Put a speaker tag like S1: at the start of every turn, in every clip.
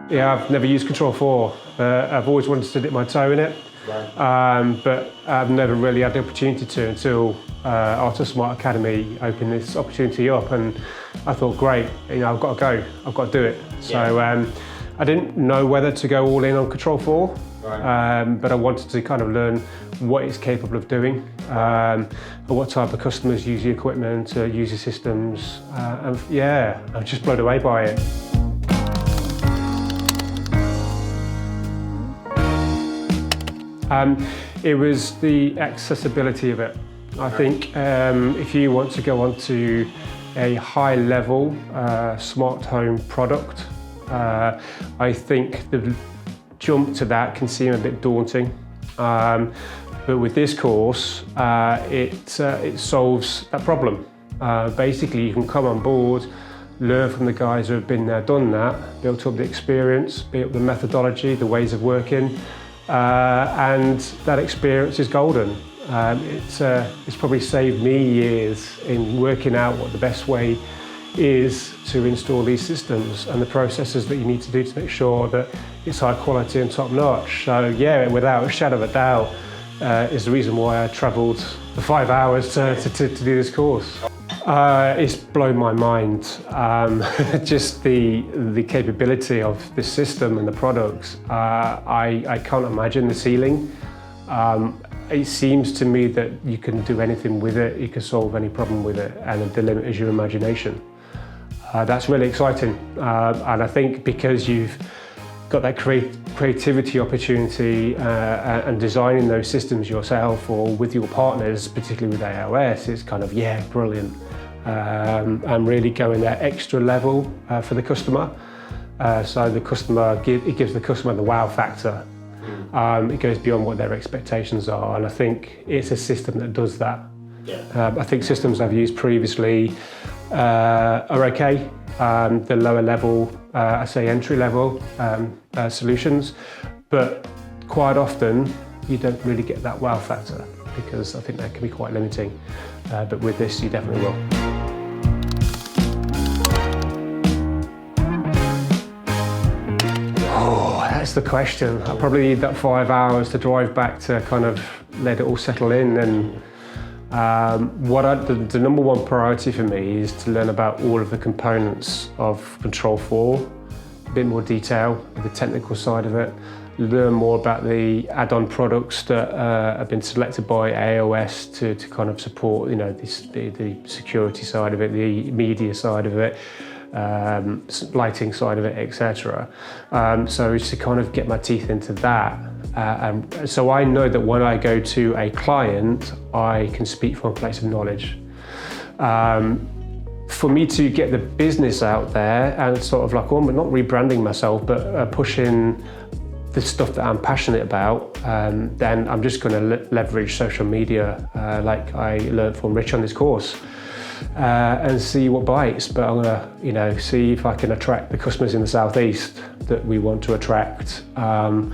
S1: Yeah, I've never used Control 4. I've always wanted to dip my toe in it, but I've never really had the opportunity to until Art Smart Academy opened this opportunity up, and I thought, great, I've got to go, I've got to do it. So I didn't know whether to go all in on Control 4, but I wanted to kind of learn what it's capable of doing, what type of customers use the equipment, use the systems, and yeah, I'm just blown away by it. It was the accessibility of it. I think if you want to go on to a high-level smart home product, I think the jump to that can seem a bit daunting. But with this course, it solves that problem. Basically, you can come on board, learn from the guys who have been there, done that, built up the experience, built up the methodology, the ways of working, and that experience is golden. It's probably saved me years in working out what the best way is to install these systems and the processes that you need to do to make sure that it's high quality and top notch. So yeah, without a shadow of a doubt, is the reason why I travelled the 5 hours to do this course. It's blown my mind. Just the capability of the system and the products. I can't imagine the ceiling. It seems to me that you can do anything with it, you can solve any problem with it, and the limit is your imagination. That's really exciting, and I think because you've got that creativity opportunity and designing those systems yourself or with your partners, particularly with AOS, it's kind of, yeah, brilliant. And really going that extra level for the customer. So the customer, it gives the customer the wow factor. It goes beyond what their expectations are, and I think it's a system that does that. I think systems I've used previously are okay. The lower level, I say entry level solutions, but quite often you don't really get that wow factor because I think that can be quite limiting. But with this, you definitely will. That's the question. I probably need that 5 hours to drive back to kind of let it all settle in. And the number one priority for me is to learn about all of the components of Control 4, a bit more detail, the technical side of it, learn more about the add-on products that have been selected by AOS to kind of support, the security side of it, the media side of it, lighting side of it, etc. So it's to kind of get my teeth into that. And so I know that when I go to a client, I can speak from a place of knowledge. For me to get the business out there and sort of like, not rebranding myself, but pushing the stuff that I'm passionate about, then I'm just going to leverage social media like I learned from Rich on this course. And see what bites, but I'm gonna, see if I can attract the customers in the southeast that we want to attract, and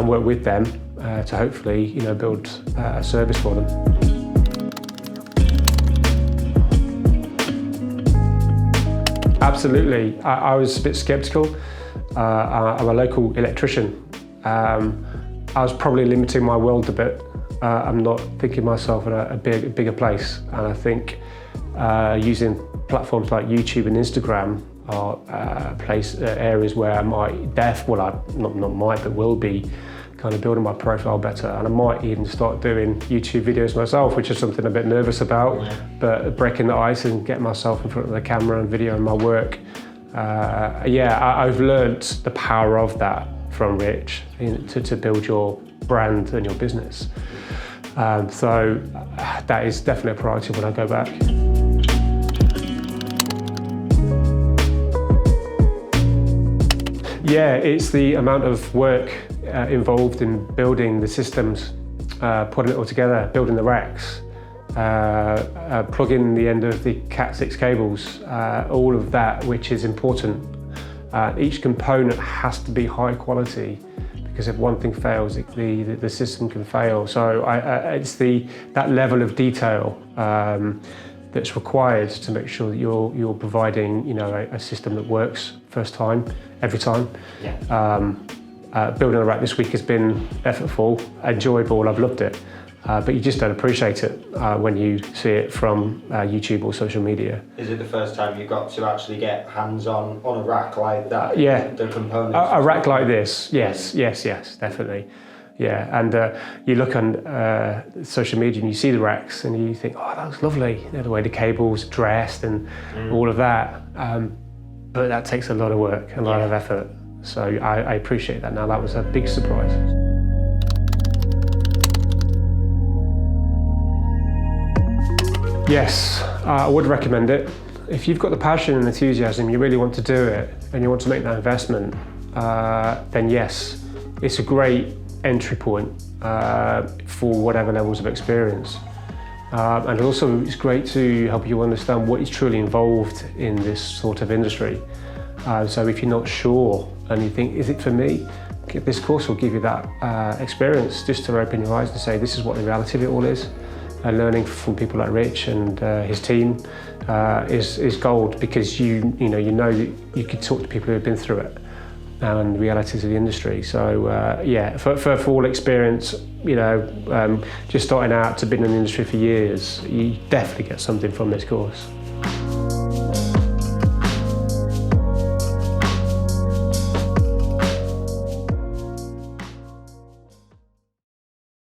S1: work with them to hopefully, build a service for them. Absolutely, I was a bit sceptical. I'm a local electrician. I was probably limiting my world a bit. I'm not thinking myself in a bigger place, and I think using platforms like YouTube and Instagram are areas where I will be kind of building my profile better, and I might even start doing YouTube videos myself, which is something I'm a bit nervous about, but breaking the ice and getting myself in front of the camera and videoing my work. I've learned the power of that from Rich to build your brand and your business. So that is definitely a priority when I go back. Yeah, it's the amount of work involved in building the systems, putting it all together, building the racks, plugging the end of the Cat6 cables, all of that, which is important. Each component has to be high quality, because if one thing fails, the system can fail. So it's that level of detail that's required to make sure that you're providing, you know, a system that works first time, every time.
S2: Yeah.
S1: Building a rack this week has been effortful, enjoyable, I've loved it. But you just don't appreciate it when you see it from YouTube or social media.
S2: Is it the first time you got to actually get hands-on on a rack like that?
S1: Yeah.
S2: The components?
S1: A rack like this, yes, definitely. Yeah, and you look on social media and you see the racks and you think, oh, that looks lovely. You know, the way the cable's dressed and all of that. But that takes a lot of work, a lot of effort. So I appreciate that now. That was a big surprise. Yes, I would recommend it. If you've got the passion and enthusiasm, you really want to do it, and you want to make that investment, then yes, it's a great entry point for whatever levels of experience. And also, it's great to help you understand what is truly involved in this sort of industry. So if you're not sure and you think, is it for me? This course will give you that experience just to open your eyes and say, this is what the reality of it all is. And learning from people like Rich and his team is gold, because you know that you could talk to people who have been through it and the realities of the industry. So yeah, for all experience, you know, just starting out to been in the industry for years, you definitely get something from this course.